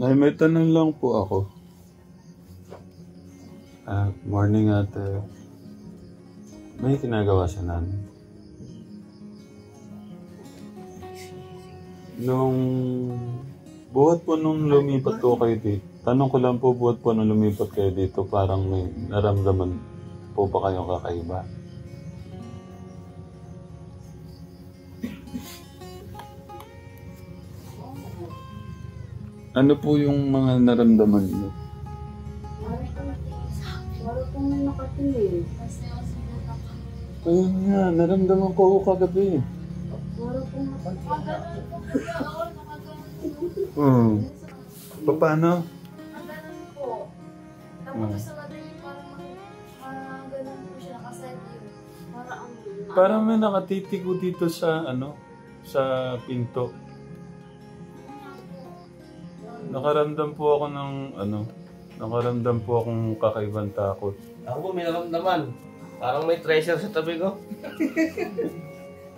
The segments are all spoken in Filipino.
Ay, may tanong lang po ako. Morning ate. May ginagawa sa nanay? Nung buhat po nung lumipat po kayo dito, tanong ko lang po, buhat po nung lumipat kayo dito, parang may naramdaman po ba kayong kakaiba? Ano po yung mga naramdaman niyo? Wala pong may nakatingin. Kaya nga, naramdaman ko kagabi. Wala pong nakatingin. Paano? Ang ganun po. Tapos sa madaling parang ganun po siya nakaset yun. Parang may nakatitigo dito sa sa pinto. Nakaramdam po ako ng nakaramdam po akong kakaibang takot. Ako po may naramdaman. Parang may treasure sa tabi ko.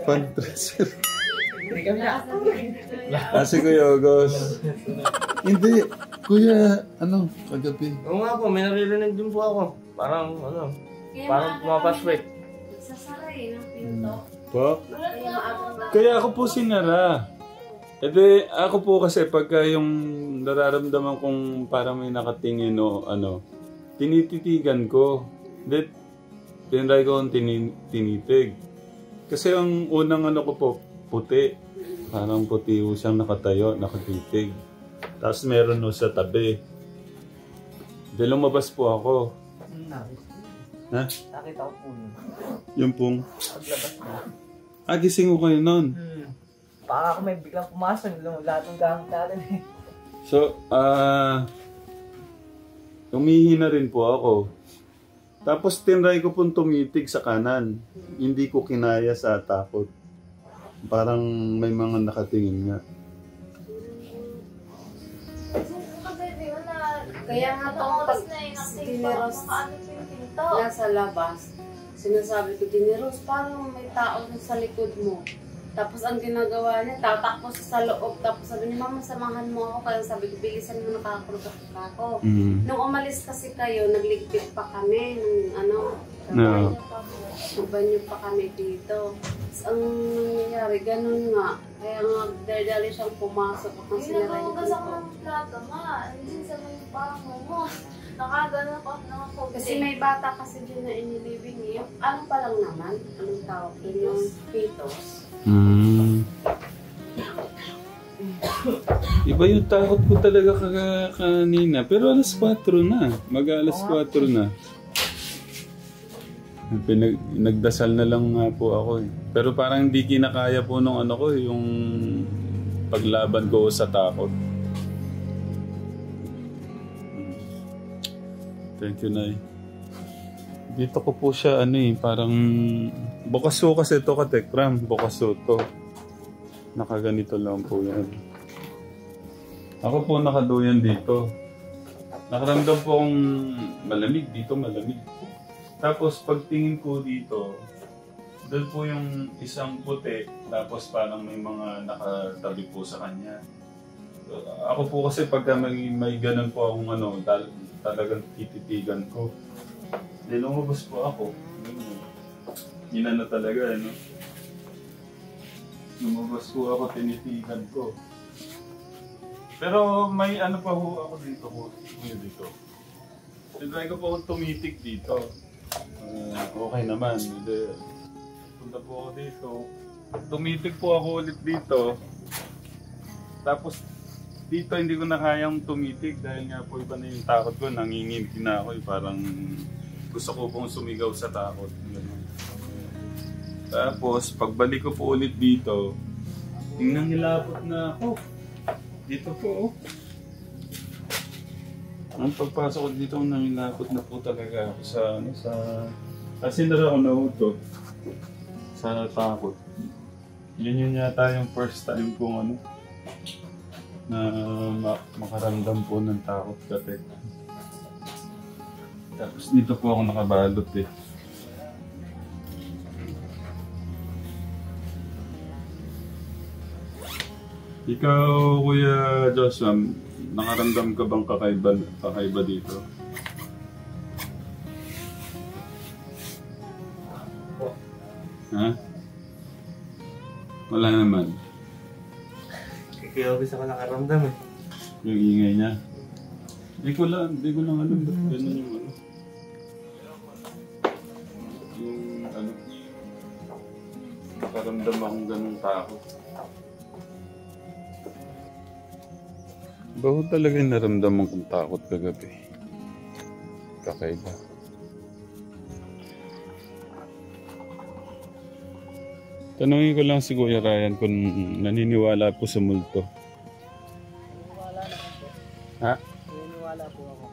Pan-treasure. Hindi kami na. Si Kuya August. Hindi. Kuya, kagabi. Oo nga po, may naririnig din po ako. Parang parang pumapaswek. Sasaray ng pinto. Po? Kaya maagang Kaya ako po sinara. Ede, ako po kasi pagka yung nararamdaman kong parang may nakatingin o tinititigan ko. Then, tinry ko ang tinitig. Kasi ang unang ko po, puti. Parang puti po siyang nakatayo, nakatitig. Tapos meron no sa tabi. Then lumabas po ako. Ha? Nakita ko po yun. Yung pong... Paglabas na. gising ko kayo nun. Baka ako may biglang pumasok. Lahat ng gamit natin eh. So, umihi na rin po ako. Tapos tinry ko pong tumitig sa kanan. Hindi ko kinaya sa takot. Parang may mga nakatingin nga. Kaya nga itong pag tiniros nasa labas, sinasabi ko, tiniros, parang may tao sa likod mo. Tapos ang ginagawa niya, tatakbo sa loob. Tapos sabi niya, mama, samahan mo ako. Kaya sabi ko, bilisan mo, nakakulog ako. Nung umalis kasi kayo, nagligpit pa kami. Banyo pa kami dito. Tapos ang nangyayari, ganun nga. Kaya nga, dali siyang pumasok. At sinara yung Hindi ako ng plato, ma. Hindi sa may bango mo. Nakagano ko ako. Kasi may bata kasi din na inilibing niyo. Ano pa lang naman? Anong tawag? Yung fetus. Iba yung takot ko talaga kanina. Pero alas 4 na. Mag-alas 4 na. Nagdasal na lang nga po ako eh. Pero parang hindi kinakaya po nung yung paglaban ko sa takot. Thank you, Nay. Dito ko po siya parang bukaso kasi ito katekram. Bukaso to. Nakaganito lang po yan. Ako po nakaduyan dito. Nakaramdam po akong malamig dito, malamig. Tapos pagtingin ko dito, doon po yung isang puti, tapos parang may mga nakatabi po sa kanya. Ako po kasi pagka may ganun po akong talagang tititigan ko. Lumabas po ako. Yun na talaga, lumabas po ako, tinitigan ko. Pero may pa ho ako dito dito. Tinry ko po akong tumitig dito. Okay naman. Punta po ako dito. Tumitig po ako ulit dito. Tapos dito hindi ko na kayang tumitig dahil nga po iba na yung takot ko. Nanginginti na ako. Parang gusto ko pong sumigaw sa takot. Tapos pagbalik ko po ulit dito, nangilapot na ako. Dito po. Ang pagpasok ko dito, nangilapot na po talaga ako sa kasi nara ako nahutot sa takot. Yun yata yung first time kong na makaramdam po ng takot katek. Tapos dito po ako nakabalot eh. Ikaw, Kuya Joshua, nakaramdam ka bang kakaiba dito? Ha? Wala naman. Kaya bisa ko nakaramdam eh. Yung ingay niya. Di ko lang alam ba't ganun yung ano. Yung ano. Nakaramdam akong ganung takot. Bakit talaga yung naramdaman kong takot kagabi? Kakaiba. Tanungin ko lang si Kuya Ryan kung naniniwala po sa multo. Naniniwala naman po. Ha? Naniniwala po ako.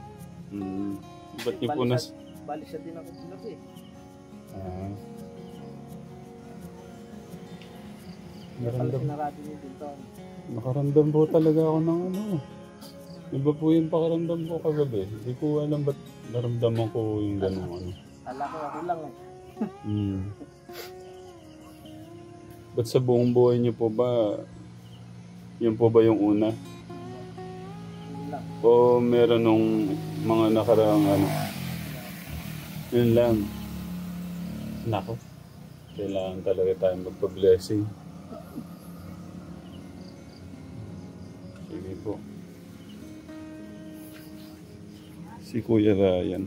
Ba't niyo po nas... Balik siya din ako tulog eh. Nakaramdam dito. Nakaramdam po talaga ako ng ano. Iba po yung pakaramdam ko kagabi. Hindi ko alam ba't naramdaman ko yung gano'ng ano. Kala ko ako lang eh. Ba't sa buong buhay niyo po ba, yun po ba yung una? Lang. O meron nung mga nakaraang ano? Yun lang. Nako. Kailangan talaga tayong magpa-blessing. Sige po. Si Kuya Ryan.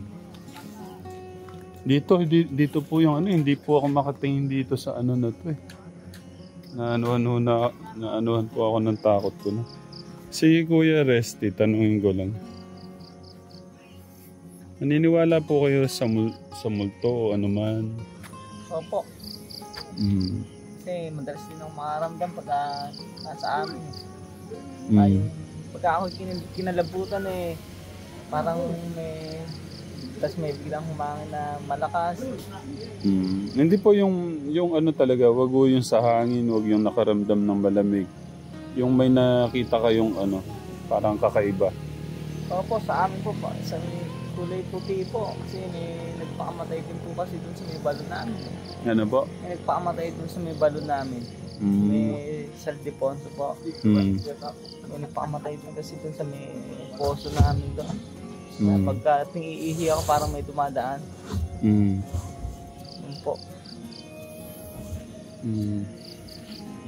Dito po yung ano, hindi po ako makatingin dito sa ano na to eh. Naanuhan po ako ng takot ko na. Si Kuya Resty, tanungin ko lang. Naniniwala po kayo sa multo o anuman? Opo. Kasi madalas din akong makaramdam pagka nasa amin. Pagka ako kinalabutan eh, parang may biglang humangin na malakas. Hindi po yung ano talaga, wag po yung sa hangin, wag yung nakaramdam ng malamig. Yung may nakita kayong ano, parang kakaiba. Opo, sa amin po, isang kulay puti po. Kasi may nagpakamatay din po kasi dun sa may balon namin. Ano po? May nagpakamatay dun sa may balon namin. May Saldeponso po. May nagpakamatay din kasi dun sa may poso namin doon. Pagka iihi ako parang may dumadaan. Yun po.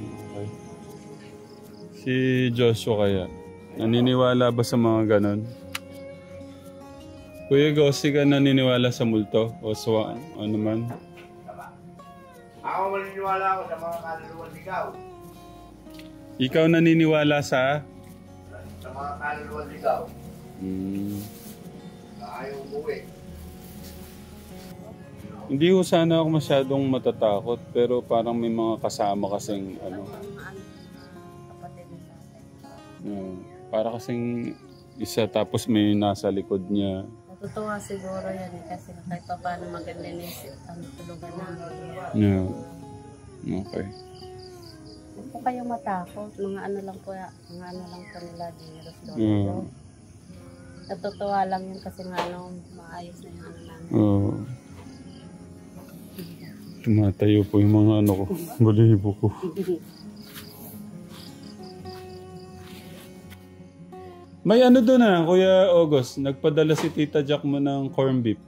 Okay. Si Joshua kaya, naniniwala ba sa mga ganon? Kuya Gossi ka naniniwala sa multo? O sa ano man? Ako maniniwala ako sa mga kaluluwang ligaw. Ikaw naniniwala sa? Sa mga kaluluwang ligaw. Ayaw umuwi. Hindi ko sana ako masyadong matatakot, pero parang may mga kasama kasing ano. Para kasing isa tapos may nasa likod niya. Natutuwa siguro yan kasi kahit pa paano maganda na ang tulugan namin. Yeah. Okay. Huwag po kayong matakot. Mga ano lang po nila Dineros doon. Natutuwa lang yun kasi nga maayos na yung ano namin. Tumatayo po yung mga ano ko, balibo ko. May ano doon Kuya August, nagpadala si Tita Jack mo ng corn beef.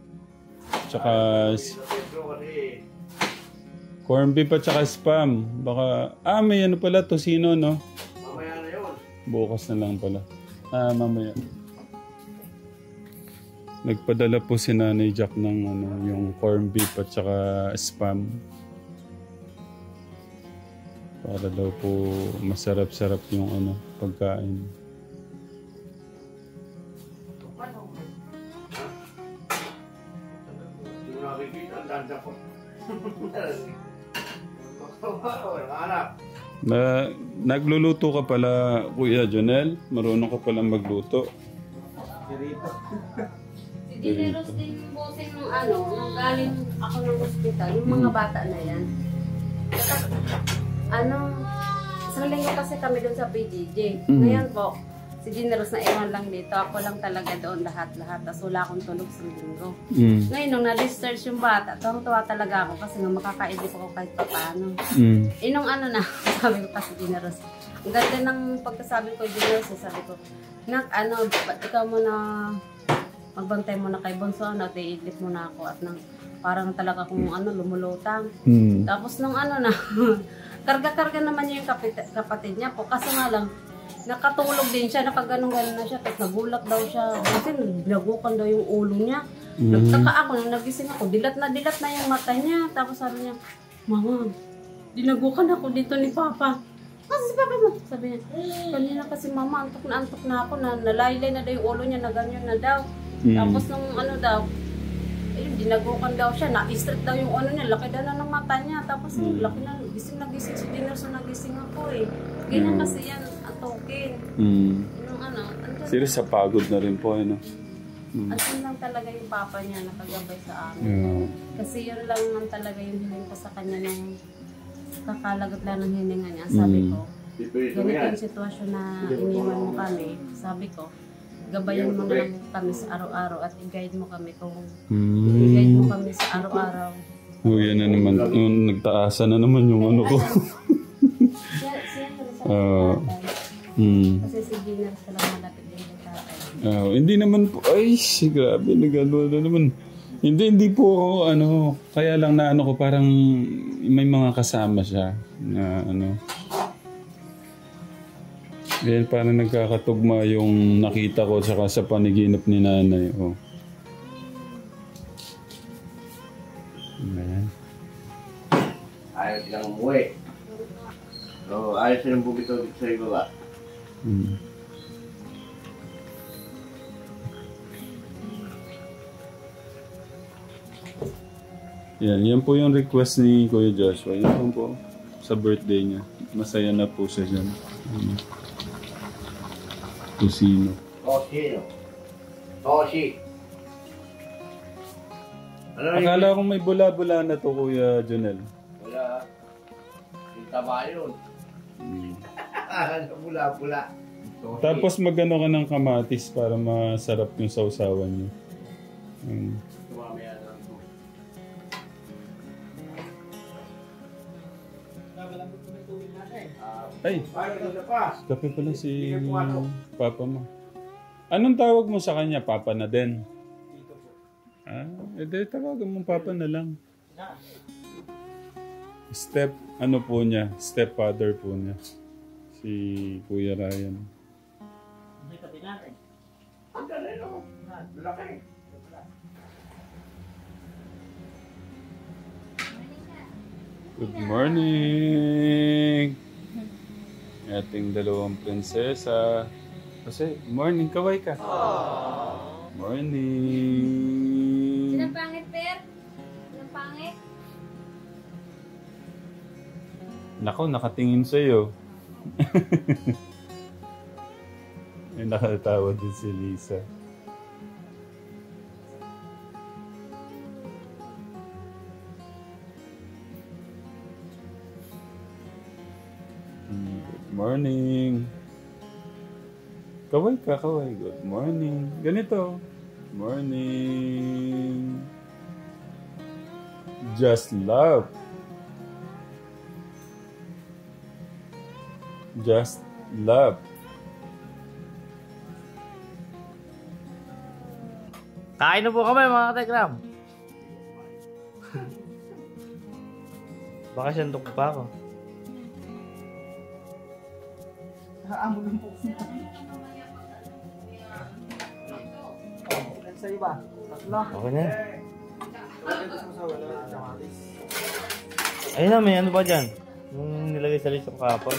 Tsaka corn beef at tsaka spam. Baka, may ano pala, tosino, no? Mamaya na yun. Bukas na lang pala. Mamaya. Nagpadala po si Nanay Jack ng ano, yung corn beef at saka spam. Para daw po masarap-sarap yung ano, pagkain. Hindi mo nakikita ang danda ko. Anak. Nagluluto ka pala, Kuya Jonel. Marunong ka pala magluto. Si Dineros din boseng nung nung galing ako ng ospital, yung mga bata na yan. Isang linggo kasi kami doon sa PGJ. Ngayon po, si Dineros na iwan lang dito. Ako lang talaga doon lahat-lahat. Tapos wala akong tulog sa linggo. Ngayon, nung na-discharge yung bata, tuwang-tuwa talaga ako kasi nga makakaidip ako kahit pa paano. Nung na, sabi ko pa si Dineros, Ang ganda ng pagkasabi ko, Junior, sabi ko, nak, ba't ikaw muna, magbantay mo na kay Bonso, i-idlip mo na ako at nang parang talaga kung lumulutang. Tapos nung na, karga-karga naman niya yung kapatid niya po. Kaso nga lang, nakatulog din siya, nakaganong-ganon na siya. Tapos nagulat daw siya. Kasi nagukan daw yung ulo niya. Nagtaka ako, nung nagising ako, dilat na yung mata niya. Tapos sabi niya, Mama, dinagukan ako dito ni Papa. Kasi si Papa mo, sabi niya, kanina kasi Mama, antok na ako, nalaylay na daw yung ulo niya, na ganyan na daw. Tapos nung daw, dinagukan daw siya, na-strip daw yung niya, laki daw na ng mata niya. Tapos laki na, gising si Dinner, so nagising ako eh. Ganyan kasi yan, antokin. Yung Serious, sa pagod na rin po, Asin lang talaga yung Papa niya, nakagabay sa amin. Kasi yun lang man talaga yung hiling ko sa kanya nung kakalagot lang ng hininga niya. Sabi ko, ganito yung sitwasyon na iniwan mo kami. Sabi ko, gabayan mo na lang kami sa araw-araw at i-guide mo kami kung i-guide mo kami sa araw-araw. Yan na naman, nagtaasan na naman yung ko. Kasi si Gina sa lang malapit din yung tatay. Hindi naman po, ay, grabe, nagano na naman. Hindi po ako, kaya lang na ko, parang may mga kasama siya na Yan, parang nagkakatugma yung nakita ko saka sa paniginip ni nanay. Ayan. Ayaw silang umuwi. So, ayaw silang bumitaw dito sa ibaba. Yan po yung request ni Kuya Joshua. Yan po sa birthday niya. Masaya na po siya dyan. Tusino. Toshi. Akala ko may bula-bula na to, Kuya Jonel. Wala. Yung taba yun. Bula-bula. Tapos magano ka ng kamatis para masarap yung sausawan niyo. Tumamaya lang ito. Ay, Ito pa. kape pala si Papa mo. Anong tawag mo sa kanya? Papa na din? Tawagan mo Papa na lang. Stepfather po niya. Si Kuya Ryan. Good morning! Ating dalawang prinsesa. Kasi, morning, kaway ka. Morning! Sinang pangit, Per? Sinang pangit? Nako, nakatingin sa'yo. May nakatawa din si Lisa. Good morning. Kaway ka, kaway. Good morning. Ganito. Morning. Just love. Just love. Kain na po kami mga katekram. Baka siyandok pa ako. Nakaamog ng po. Sa iba. Tatlo. Okay na. Ayun na, may ano ba dyan? Yung nilagay sa list ko kahapon.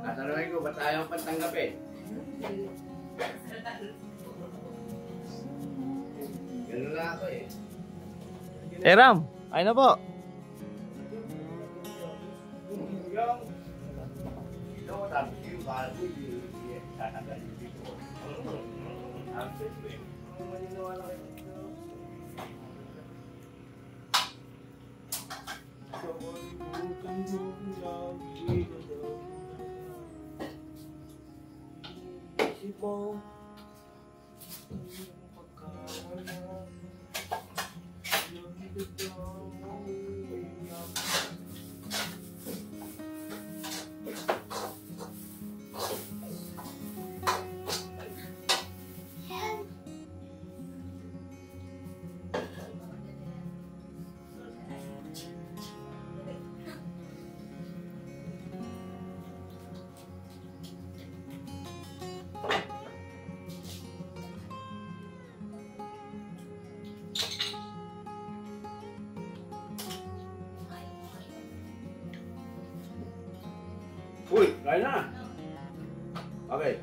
Tatanungin ko, ba't ayaw pantanggapin? Ganun lang ako eh. Ram, ayun na po. Uy, kain na. Okay.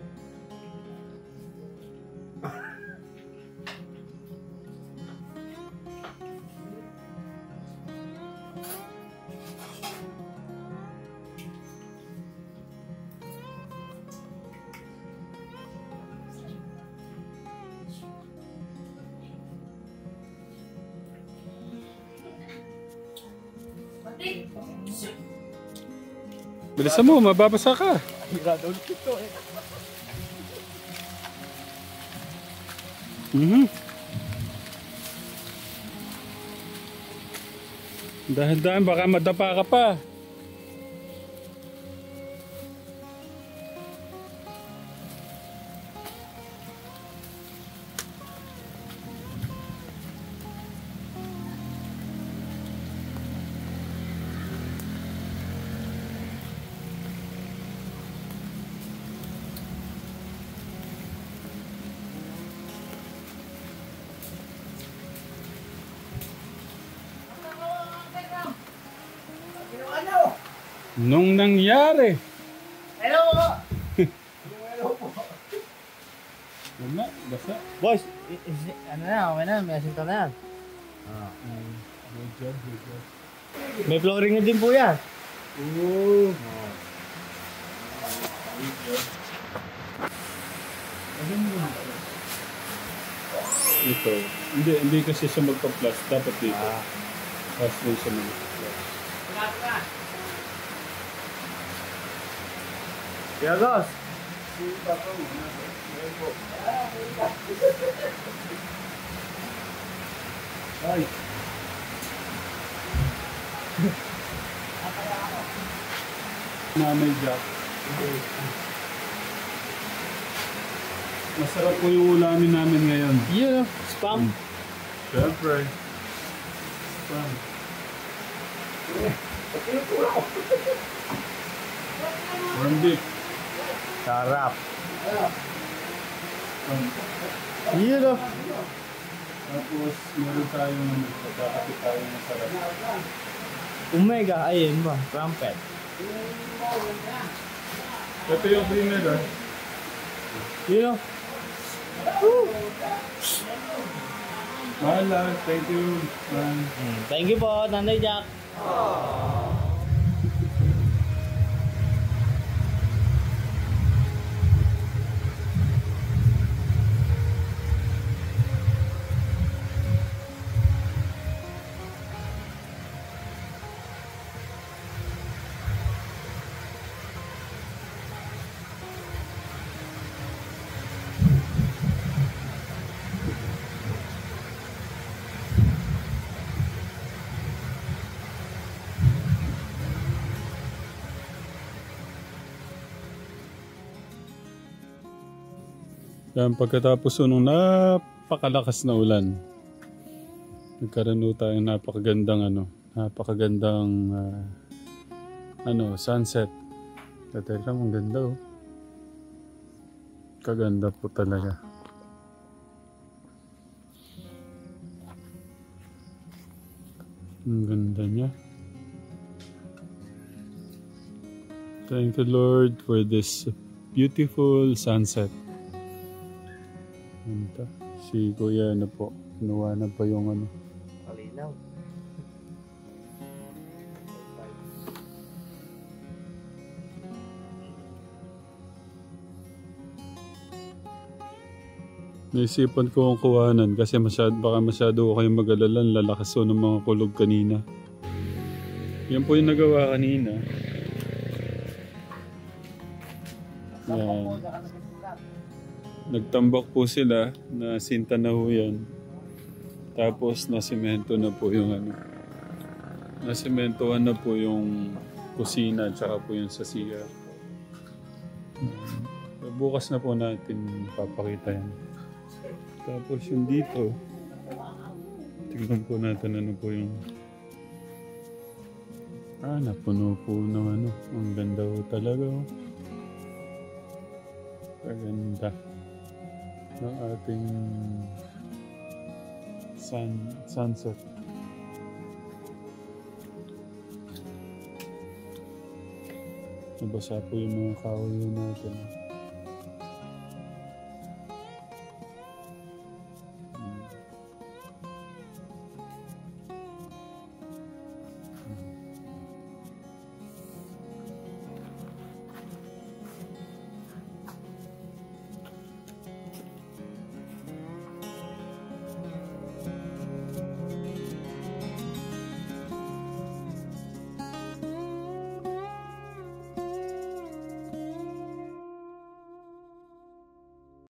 Bilisan mo, mababasa ka. Hirado ulit ito eh. Dahan-dahan, baka madapa ka pa. Nung nangyari. Hello! Wala, basa. Boys, ano na, okay na, may asinto na yan. Good job, good job. May flooring na din po yan. Oo. Ito. Hindi kasi siya magpa-plus. Dapat dito. Plus rin siya magpa-plus. Yagos! Ay! Nanay Jack. Masarap po yung ulamin namin ngayon. Yun, spam. Siyempre. Spam. Warm beef. Sarap. Spam. Yun o. Tapos meron tayong pagkakapit tayong masarap. Omega, ayun ba? Crumpet. Ito yung creamer ah. Yun o. Mahala, thank you. Thank you po, Nanay Jack. Yan, pagkatapos nung napakalakas na ulan, nagkaroon tayong napakagandang sunset. Teka, ang ganda oh. Kaganda po talaga. Ang ganda niya. Thank you Lord for this beautiful sunset. Ganda. Si Kuya po, kinuha na pa yung Malinaw. Naisipan ko ang kuhanan kasi baka masyado kayong mag-alala, lalakas ng mga kulog kanina. Yan po yung nagawa kanina. Yan. Nagtambak po sila, na sinta na ho yan. Tapos nasimento na po yung nasimentohan na po yung kusina at saka po yung sa CR. Bukas na po natin papakita yan. Tapos yung dito, tignan po natin ano po yung napuno po ng ang ganda po talaga oh. Kaganda ng ating sunset. Nabasa po yung mga kahoy natin.